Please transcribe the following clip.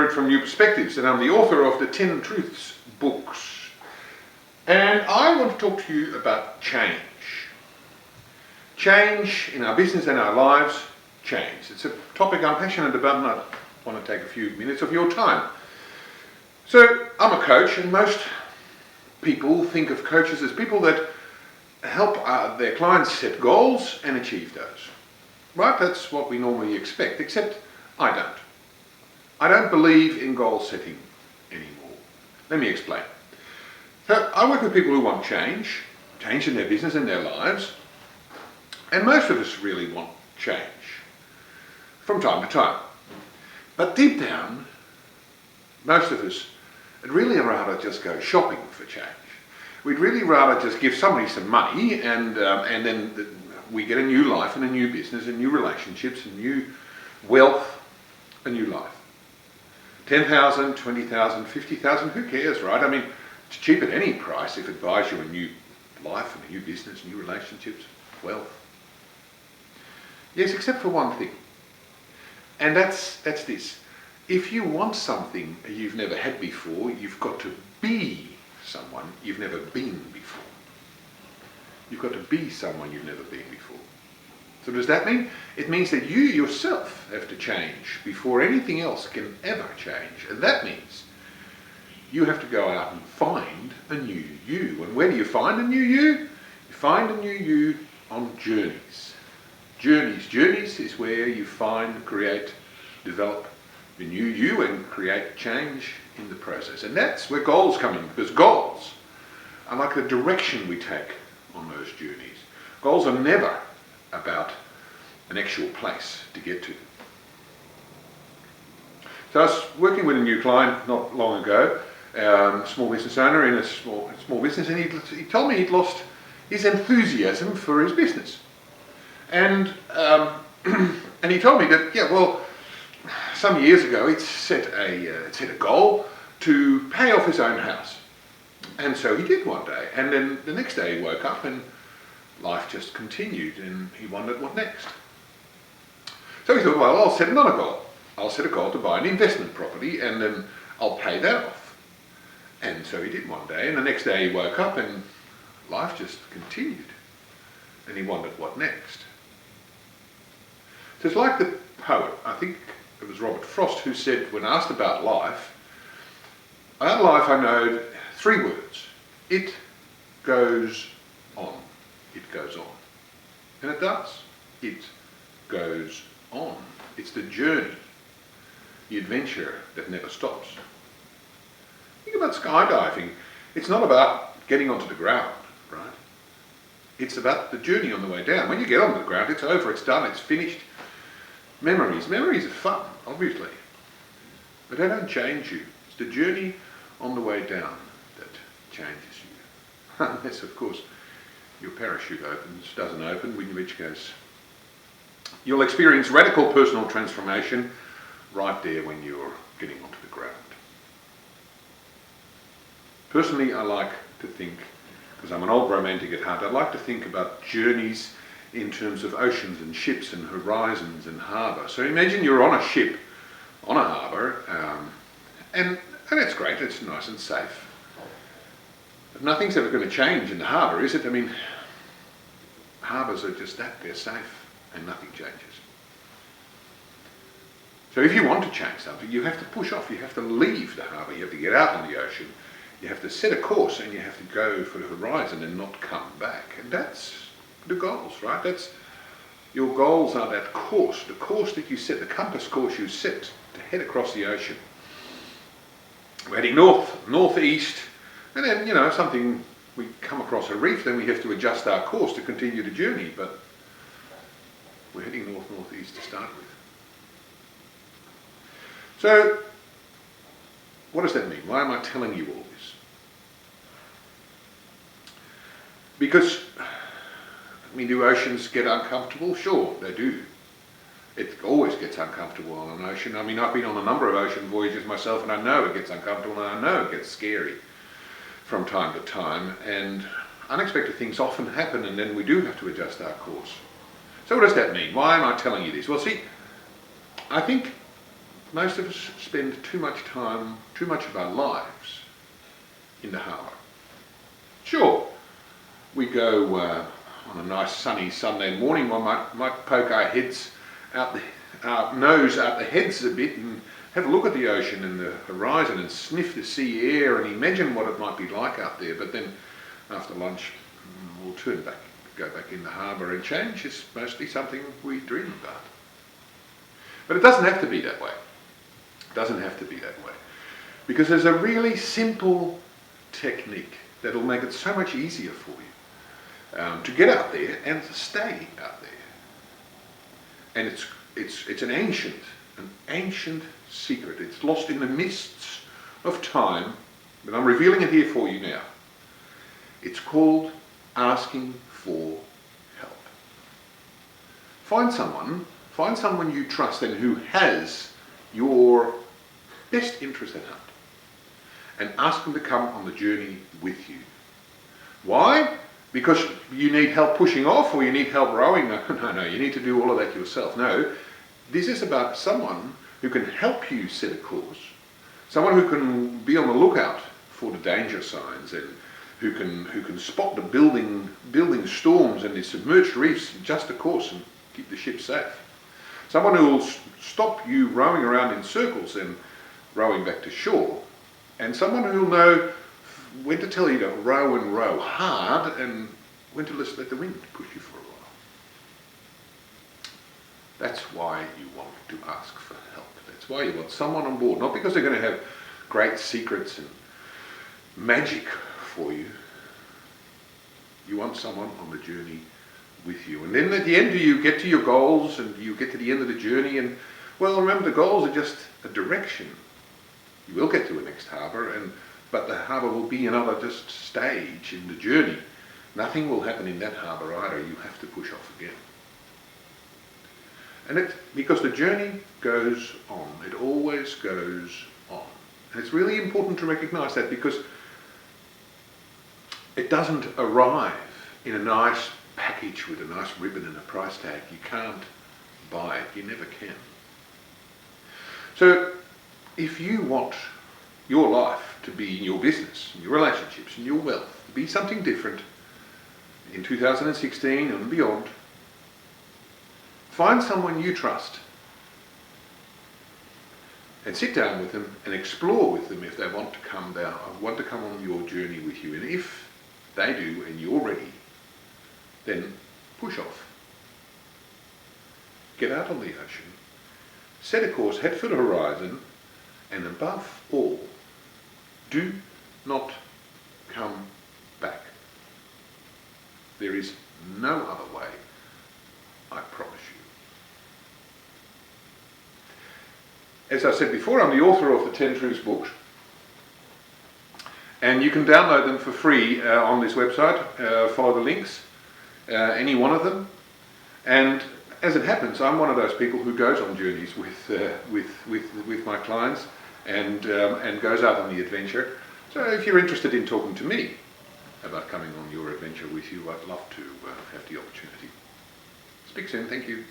Everett from New Perspectives, and I'm the author of the 10 Truths books. And I want to talk to you about change. Change in our business and our lives, change. It's a topic I'm passionate about, and I want to take a few minutes of your time. So, I'm a coach, and most people think of coaches as people that help their clients set goals and achieve those. Right? That's what we normally expect, except I don't. I don't believe in goal setting anymore. Let me explain. So I work with people who want change in their business and their lives, and most of us really want change from time to time. But deep down, most of us would really rather just go shopping for change. We'd really rather just give somebody some money and then we get a new life and a new business and new relationships and new wealth, a new life. 10,000, 20,000, 50,000, who cares, right? I mean, it's cheap at any price if it buys you a new life and a new business, new relationships, wealth. Yes, except for one thing. And that's this. If you want something you've never had before, you've got to be someone you've never been before. You've got to be someone you've never been before. So what does that mean? It means that you yourself have to change before anything else can ever change. And that means you have to go out and find a new you. And where do you find a new you? You find a new you on journeys. Journeys is where you find, create, develop the new you and create change in the process. And that's where goals come in, because goals are like the direction we take on those journeys. Goals are never about an actual place to get to. So I was working with a new client not long ago, small business owner in a small business, and he told me he'd lost his enthusiasm for his business. And and he told me that, some years ago he'd set a goal to pay off his own house. And so he did one day, and then the next day he woke up and life just continued, and he wondered what next. So he thought, well, I'll set another goal. I'll set a goal to buy an investment property, and then I'll pay that off. And so he did one day, and the next day he woke up and life just continued, and he wondered what next. So it's like the poet, I think it was Robert Frost, who said, when asked about life I know 3 words. It goes on. It goes on. And it does. It goes on. It's the journey, the adventure that never stops. Think about skydiving. It's not about getting onto the ground, right? It's about the journey on the way down. When you get onto the ground, it's over, it's done, it's finished. Memories are fun, obviously, but they don't change you. It's the journey on the way down that changes you. Unless, of course, your parachute doesn't open, in which case you'll experience radical personal transformation right there when you're getting onto the ground. Personally, I like to think, because I'm an old romantic at heart, I like to think about journeys in terms of oceans and ships and horizons and harbour. So imagine you're on a ship, on a harbour, and it's great, it's nice and safe. But nothing's ever going to change in the harbour, is it? I mean, harbours are just that, they're safe and nothing changes. So if you want to change something, you have to push off, you have to leave the harbour, you have to get out on the ocean, you have to set a course, and you have to go for the horizon and not come back. And that's the goals, right? That's your goals are that course, the course that you set, the compass course you set to head across the ocean. We're heading northeast, and then, we come across a reef, then we have to adjust our course to continue the journey, but we're heading northeast to start with. So, what does that mean? Why am I telling you all this? Because, do oceans get uncomfortable? Sure, they do. It always gets uncomfortable on an ocean. I've been on a number of ocean voyages myself, and I know it gets uncomfortable, and I know it gets scary from time to time, and unexpected things often happen, and then we do have to adjust our course. So what does that mean? Why am I telling you this? Well, see, I think most of us spend too much time, too much of our lives in the harbour. Sure, we go on a nice sunny Sunday morning, we might poke our heads out our nose out the heads a bit and have a look at the ocean and the horizon and sniff the sea air and imagine what it might be like out there. But then after lunch, we'll go back in the harbour, and change is mostly something we dream about. But it doesn't have to be that way. It doesn't have to be that way. Because there's a really simple technique that'll make it so much easier for you to get out there and to stay out there. And it's an ancient secret. It's lost in the mists of time, but I'm revealing it here for you now. It's called asking for help. Find someone you trust and who has your best interest at heart, and ask them to come on the journey with you. Why? Because you need help pushing off, or you need help rowing? No, you need to do all of that yourself. No, this is about someone who can help you set a course, someone who can be on the lookout for the danger signs, and who can spot the building storms and the submerged reefs and just the course and keep the ship safe. Someone who will stop you rowing around in circles and rowing back to shore, and someone who will know when to tell you to row and row hard and when to just let the wind push you for a while. That's why you want to ask for help. That's why you want someone on board, not because they're going to have great secrets and magic for you. You want someone on the journey with you. And then at the end, you get to your goals and you get to the end of the journey, and well, remember, the goals are just a direction. You will get to a next harbour, but the harbour will be another just stage in the journey. Nothing will happen in that harbour either. You have to push off again. And it's because the journey goes on. It always goes on. And it's really important to recognise that, because it doesn't arrive in a nice package with a nice ribbon and a price tag. You can't buy it. You never can. So if you want your life to be, in your business, in your relationships, in your wealth, to be something different in 2016 and beyond, find someone you trust and sit down with them and explore with them if they want to come on your journey with you. And if they do and you're ready, then push off. Get out on the ocean, set a course, head for the horizon, and above all, do not come back. There is no other way, I promise you. As I said before, I'm the author of the 10 Truths books, and you can download them for free on this website. Follow the links, any one of them. And as it happens, I'm one of those people who goes on journeys with my clients and goes out on the adventure. So if you're interested in talking to me about coming on your adventure with you, I'd love to have the opportunity. Speak soon. Thank you.